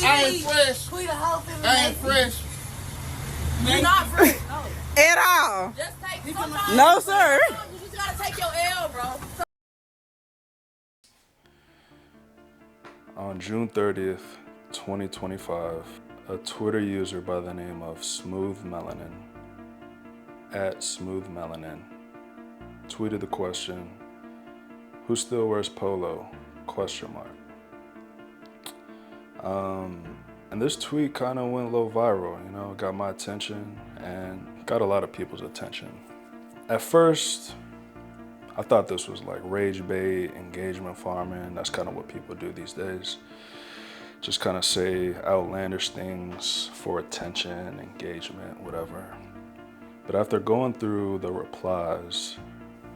I ain't fresh. I ain't fresh. You're not fresh. No. At all. Just take sometimes. No, sir. You just gotta take your L, bro. On June 30th, 2025, a Twitter user by the name of Smooth Melanin, at Smooth Melanin, tweeted the question, "Who still wears polo?" question mark. And this tweet kind of went a little viral, you know, got my attention and got a lot of people's attention. At first, I thought this was like rage bait, engagement farming. That's kind of what people do these days. Just kind of say outlandish things for attention, engagement, whatever. But after going through the replies,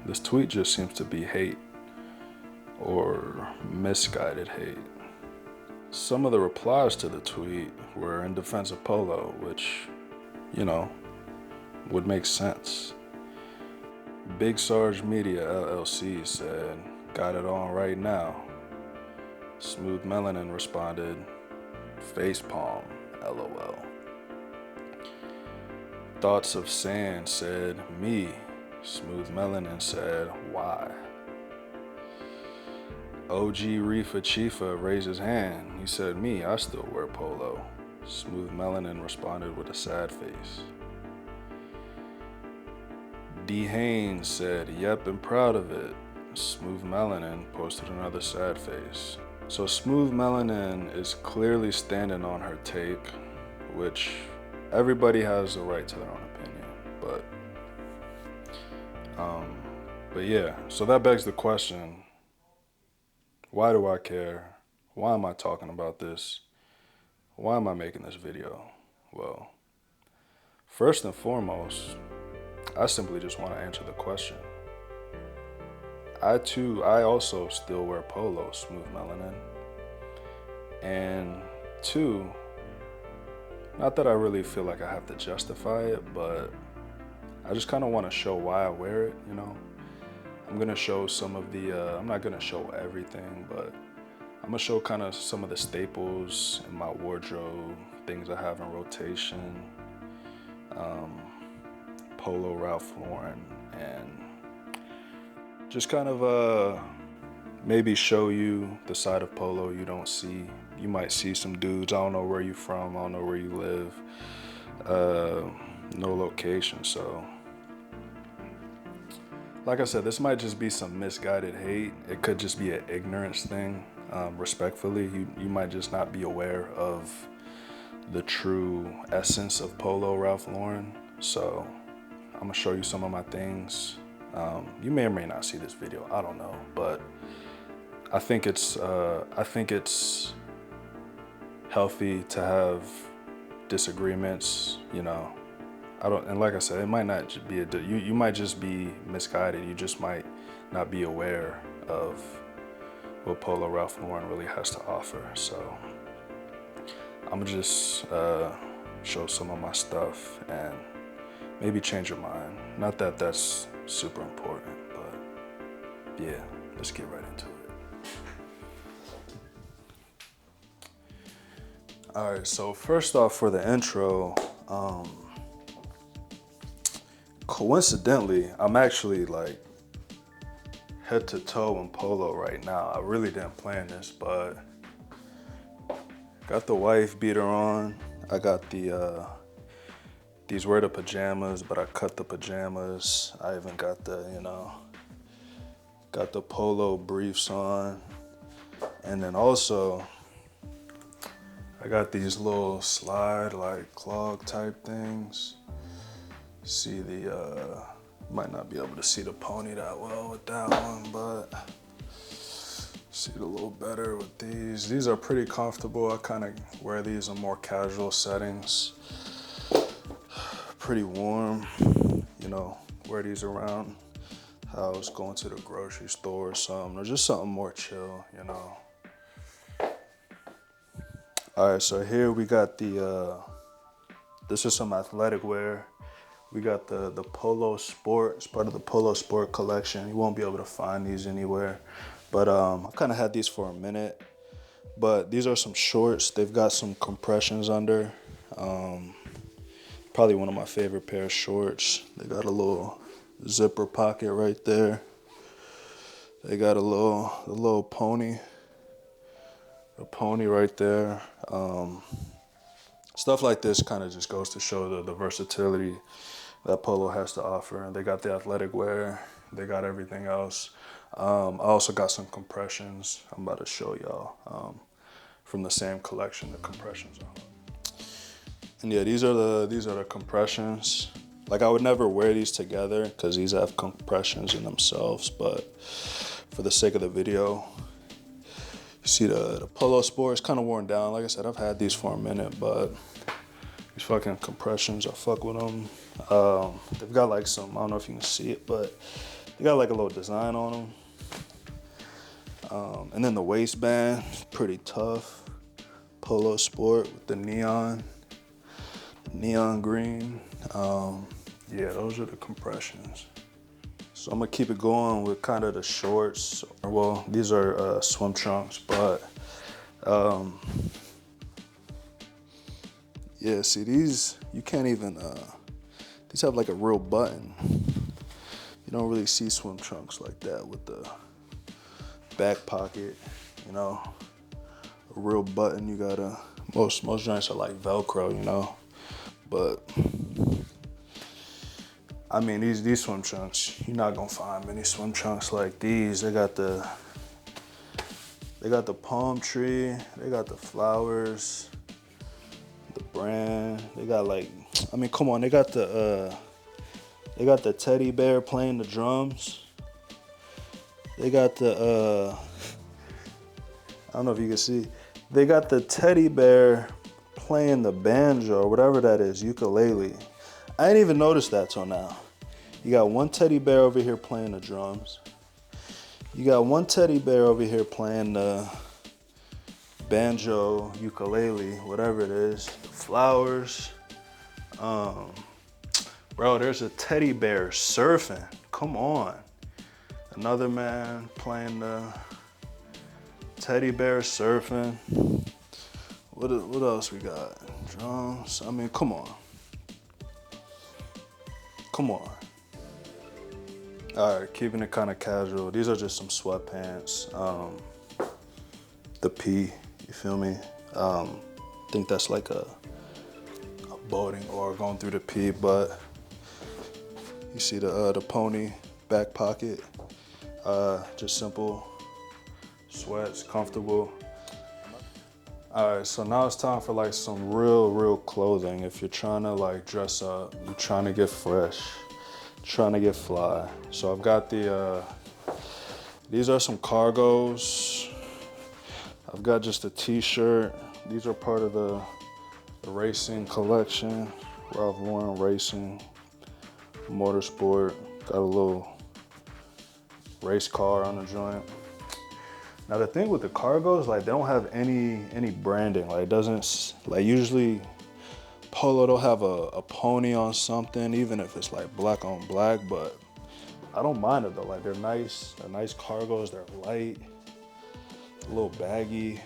this tweet just seems to be hate or misguided hate. Some of the replies to the tweet were in defense of Polo, which, you know, would make sense. Big Sarge Media LLC said, "Got it on right now." Smooth Melanin responded, "Facepalm, LOL." Thoughts of Sand said, "Me." Smooth Melanin said, "Why?" OG Reefa Chifa raised his hand. He said, "Me, I still wear polo." Smooth Melanin responded with a sad face. D. Haynes said, "Yep, and proud of it." Smooth Melanin posted another sad face. So Smooth Melanin is clearly standing on her take, which everybody has the right to their own opinion, but yeah, so that begs the question, why do I care? Why am I talking about this? Why am I making this video? Well, first and foremost, I simply just want to answer the question. I also still wear polo, Smooth Melanin. And two, not that I really feel like I have to justify it, but I just kind of want to show why I wear it, you know? I'm going to show some of the, I'm not going to show everything, but I'm going to show kind of some of the staples in my wardrobe, things I have in rotation, Polo, Ralph Lauren, and just kind of maybe show you the side of Polo you don't see. You might see some dudes, I don't know where you're from, I don't know where you live, no location, so. Like I said, this might just be some misguided hate. It could just be an ignorance thing, respectfully. You might just not be aware of the true essence of Polo Ralph Lauren. So I'm gonna show you some of my things. You may or may not see this video, I don't know, but I think it's healthy to have disagreements, you know. And like I said, it might not be you might just be misguided. You just might not be aware of what Polo Ralph Lauren really has to offer. So I'm gonna just show some of my stuff and maybe change your mind. Not that that's super important, but yeah, let's get right into it. All right, so first off for the intro, coincidentally, I'm actually like head to toe in polo right now. I really didn't plan this, but got the wife beater on. I got these were the pajamas, but I cut the pajamas. I even got got the polo briefs on. And then also, I got these little slide, like clog type things. See might not be able to see the pony that well with that one, but see it a little better with these. These are pretty comfortable. I kind of wear these in more casual settings. Pretty warm, you know, wear these around house, going to the grocery store or something, or just something more chill, you know. All right, so here we got this is some athletic wear. We got the Polo Sport. It's part of the Polo Sport collection. You won't be able to find these anywhere. But I kind of had these for a minute. But these are some shorts. They've got some compressions under. Probably one of my favorite pair of shorts. They got a little zipper pocket right there. They got a little pony. A pony right there. Stuff like this kind of just goes to show the versatility that Polo has to offer. They got the athletic wear. They got everything else. I also got some compressions. I'm about to show y'all from the same collection, the compressions. And yeah, these are the compressions. Like I would never wear these together because these have compressions in themselves, but for the sake of the video, you see the Polo Sport is kind of worn down. Like I said, I've had these for a minute, but these fucking compressions, I fuck with them. They've got like some, I don't know if you can see it, but they got like a little design on them. And then the waistband, pretty tough. Polo Sport with the neon green. Yeah, those are the compressions. So I'm gonna keep it going with kind of the shorts. Well, these are swim trunks, but yeah, see these, you can't even, these have like a real button. You don't really see swim trunks like that with the back pocket, you know, a real button. You gotta, most joints are like Velcro, you know, but I mean, these swim trunks, you're not gonna find many swim trunks like these. They got the palm tree, they got the flowers, the brand. They got like, I mean, come on, they got the teddy bear playing the drums. They got the I don't know if you can see. They got the teddy bear playing the banjo or whatever that is, ukulele. I didn't even notice that till now. You got one teddy bear over here playing the drums. You got one teddy bear over here playing the banjo, ukulele, whatever it is. The flowers. Bro, there's a teddy bear surfing. Come on. Another man playing the teddy bear surfing. What else we got? Drums. I mean, come on. Come on. All right, keeping it kind of casual. These are just some sweatpants. The P, you feel me? I think that's like a boating or going through the P, but you see the pony back pocket. Just simple sweats, comfortable. All right, so now it's time for like some real clothing. If you're trying to like dress up, you're trying to get fresh, trying to get fly. So I've got these are some cargos. I've got just a t-shirt. These are part of the racing collection. Ralph Lauren Racing, Motorsport. Got a little race car on the joint. Now the thing with the cargos, like they don't have any branding. Like it doesn't, like usually Polo don't have a pony on something, even if it's like black on black, but I don't mind it though. Like they're nice cargos, they're light, a little baggy.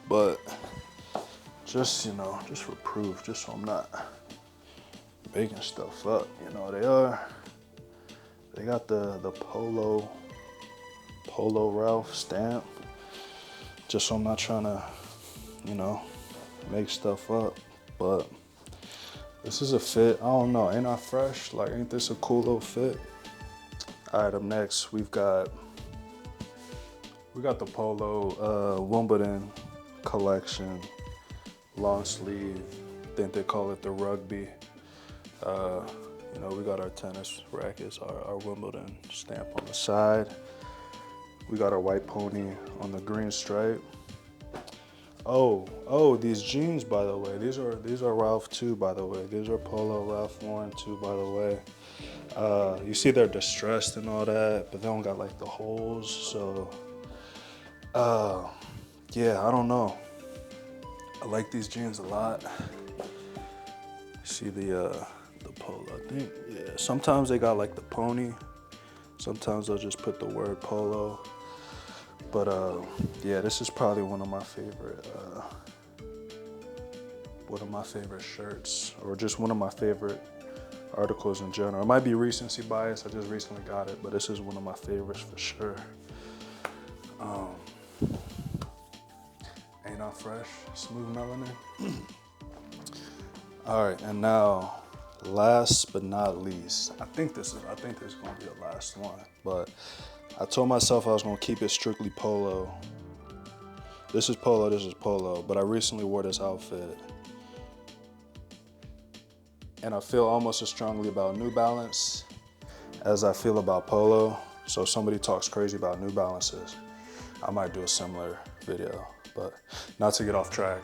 But just, you know, just for proof, just so I'm not making stuff up, you know, they got the Polo Ralph stamp, just so I'm not trying to, you know, make stuff up. But this is a fit. I don't know, ain't I fresh? Like, ain't this a cool little fit? All right, up next we got the Polo Wimbledon collection, long sleeve. I think they call it the rugby. You know, we got our tennis rackets, our Wimbledon stamp on the side. We got our white pony on the green stripe. Oh, these jeans, by the way, these are Ralph too, by the way. These are Polo Ralph Lauren too, by the way. You see they're distressed and all that, but they don't got like the holes, so yeah, I don't know. I like these jeans a lot. See the Polo, I think, yeah. Sometimes they got like the pony. Sometimes they'll just put the word Polo. But yeah, this is probably one of my favorite shirts, or just one of my favorite articles in general. It might be recency bias, I just recently got it, but this is one of my favorites for sure. Ain't I fresh? Smooth melanin. All right, and now, last but not least, I think this is gonna be the last one, but I told myself I was gonna keep it strictly Polo. This is Polo, but I recently wore this outfit, and I feel almost as strongly about New Balance as I feel about Polo. So if somebody talks crazy about New Balances, I might do a similar video, but not to get off track.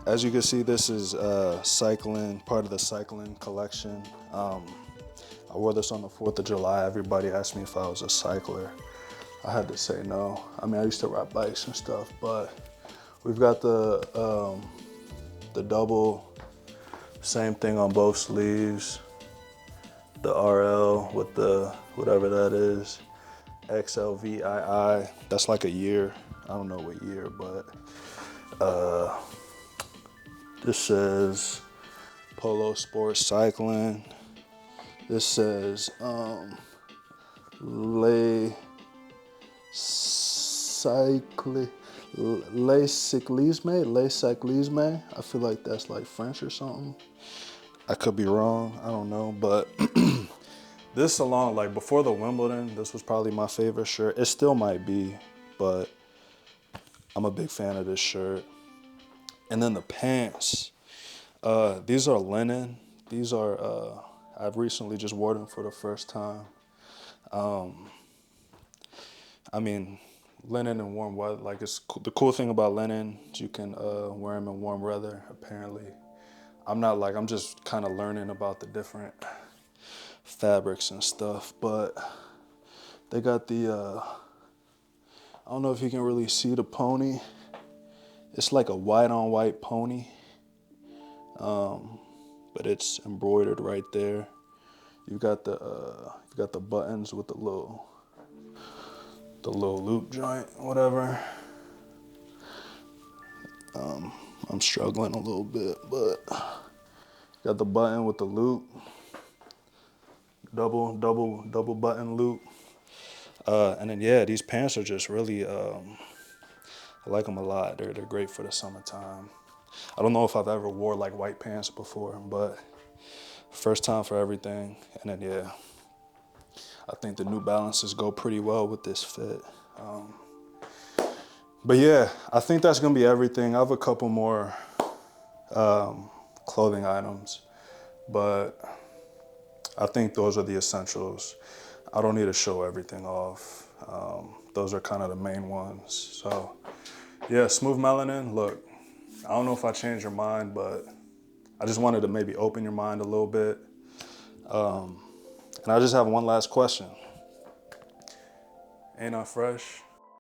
As you can see, this is part of the cycling collection. I wore this on the 4th of July. Everybody asked me if I was a cycler. I had to say no. I mean, I used to ride bikes and stuff, but we've got the double, same thing on both sleeves. The RL with the, whatever that is, XLVII. That's like a year. I don't know what year, but this says Polo Sports Cycling. This says Le Cyclisme. I feel like that's like French or something. I could be wrong, I don't know, but this along, like before the Wimbledon, this was probably my favorite shirt. It still might be, but I'm a big fan of this shirt. And then the pants, these are linen. These are, I've recently just wore them for the first time. I mean, linen in warm weather, like the cool thing about linen is you can wear them in warm weather, apparently. I'm just kind of learning about the different fabrics and stuff, but they got the, I don't know if you can really see the pony. It's like a white on white pony, but it's embroidered right there. You've got the buttons with the little loop joint, whatever. I'm struggling a little bit, but got the button with the loop, double button loop. And then yeah, these pants are just really, I like them a lot. They're great for the summertime. I don't know if I've ever wore like white pants before, but first time for everything. And then yeah, I think the New Balances go pretty well with this fit. But yeah, I think that's gonna be everything. I have a couple more clothing items, but I think those are the essentials. I don't need to show everything off. Those are kind of the main ones. So yeah, Smooth Melanin, look, I don't know if I changed your mind, but I just wanted to maybe open your mind a little bit. And I just have one last question. Ain't I fresh?